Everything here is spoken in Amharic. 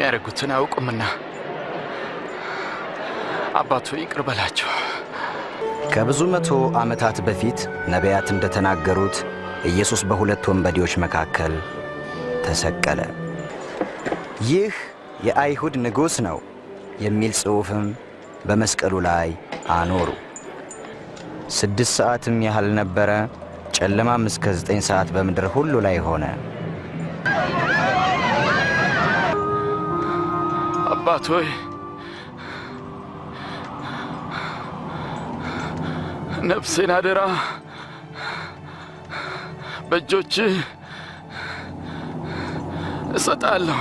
የሚያደርጉትን አያውቁምና አባቱ ይቅር በላቸው። ከብዙ መቶ ዓመታት በፊት ነቢያት እንደተናገሩት ኢየሱስ በሁለት ወንበዴዎች መካከል ተሰቀለ። ይህ የአይሁድ ንጉሥ ነው የሚል ጽሑፍም በመስቀሉ ላይ አኖሩ። 6 ሰዓትም ያህል ነበረ። ጨለማም እስከ 9 ሰዓት በምድር ሁሉ ላይ ሆነ። አባት ሆይ ነፍሴን አደራ በእጆችህ እሰጣለሁ።